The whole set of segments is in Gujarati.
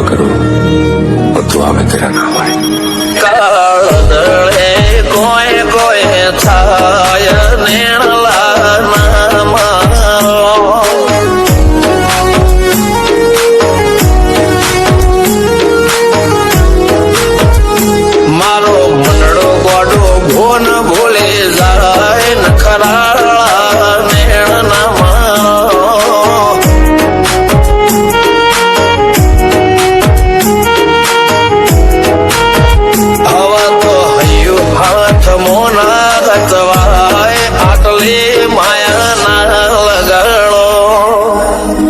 करूं और दुआ में तेरा नाम आए। કાળદળે કોઈ કોઈ થાય નેણલા નામ મારો મનડો ગોડો ભોન ભૂલે જાય ન ખરાળા નેણ નામ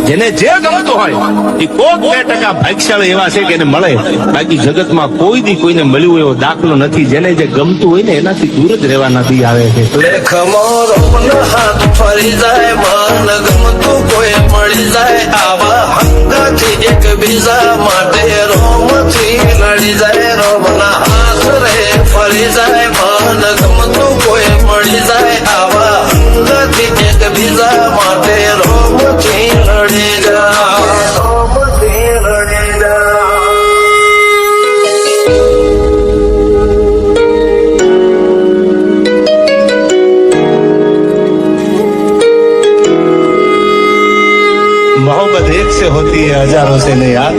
જેને જે ગમતો હોય એ કોક 2% ભાગ્યશાળી એવા છે કે એને મળે, બાકી જગતમાં કોઈ દી કોઈને મળ્યું એવો દાખલો નથી. જેને જે ગમતું હોય ને એનાથી દૂર જ રહેવા નથી આવે છે. લેખમો રોમના હાથ ફરી જાય, મન ગમતું કોઈ મળી જાય, આવા હંગાથી એકબીજા માટે રોમથી લડી જાય. રોમના હાથ રે ફરી જાય, મન ગમતું કોઈ મળી જાય, આવા હંગાથી એકબીજા માટે રોમથી લડી જાય. રોમથી લડી જાય. मोहब्बत एक से होती है हजारों से नहीं यार.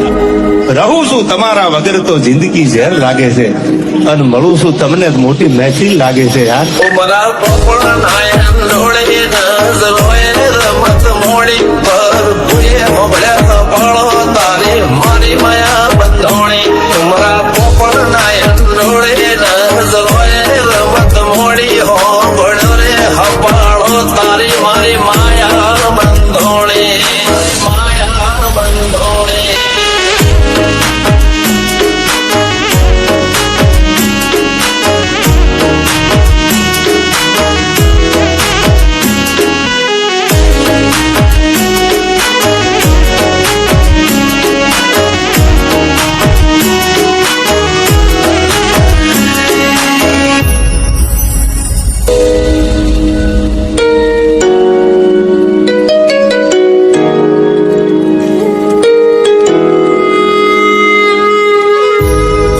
રહું છું તમારા વગર તો જિંદગી ઝેર લાગે છે, અને મળું છું તમને મોટી મહેફિલ લાગે છે યાર. ઉમરા પોપડા નાયન ડોળે નજરોએ રમત મોડી પર ભૂએ મોબળ્યા પાળો તારી મારી માયા બંધોણી. ઉમરા પોપડા નાયન ડોળે નજરોએ રમત મોડી હો બળ્યો રે હપાળો તારી મારી માયા બંધોણી. માયા બંધોણી.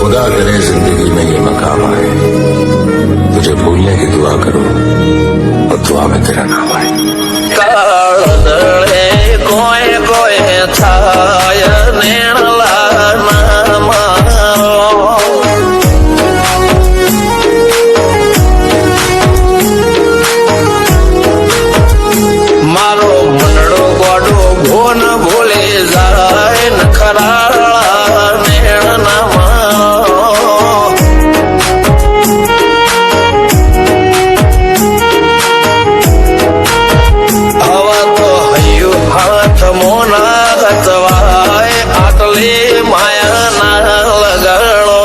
खुदा करे जिंदगी में ये मकाम आए, तुझे भूलने की दुआ करूं और दुआ में तेरा नाम आए. કાળદળે કોઈ કોઈ થાય નેણલા નામ મારો મનડો ગોડો ભોન ભૂલે જાય ન ખરાળા નેણ નામ હવા તો હૈયું હાથ મોના ગતવાય આટલી માયા ના લગાડો.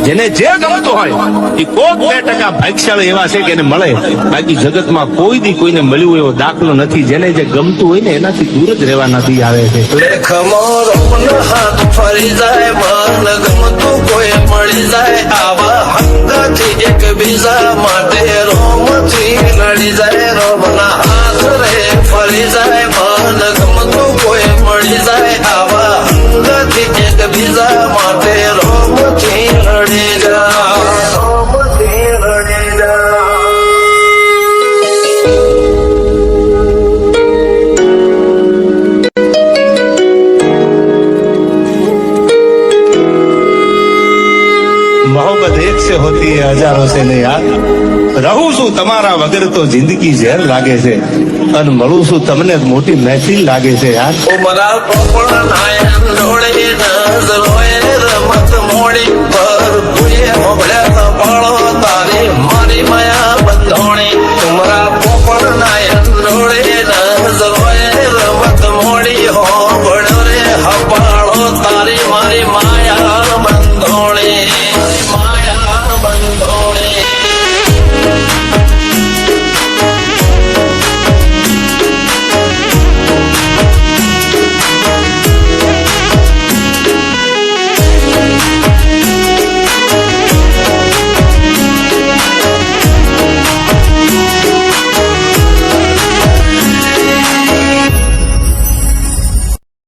જેને જે ગમતો હોય એ કોક 2% ભાગ્યશાળી એવા છે કે એને મળે, બાકી જગતમાં કોઈ દી કોઈને મળ્યું એવો દાખલો નથી. જેને જે ગમતું હોય ને એનાથી દૂર જ રહેવા નથી આવે છે. લેખમો રોમના હાથ ફરી જાય, મન ગમતું કોઈ મળી જાય, આવા હંગાથી એકબીજા માટે રોમથી લડી જાય. રોમના હાથ રે ફરી જાય, મન ગમતું કોઈ મળી જાય, આવા હંગાથી એકબીજા માટે રોમથી લડી જાય. રોમથી લડી જાય. मोहब्बत एक से होती है हजारों से नहीं यार. રહું છું તમારા વગર તો જિંદગી ઝેર લાગે છે, અને મળું છું તમને મોટી મહેફિલ લાગે છે યાર. ઉમરા પોપડા નાયન ડોળે નજરોએ રમત મોડી પર ભૂએ મોબળ્યા પાળો તારી મારી માયા બંધોણી. ઉમરા પોપડા નાયન ડોળે નજરોએ રમત મોડી હો બળ્યો રે હપાળો તારી મારી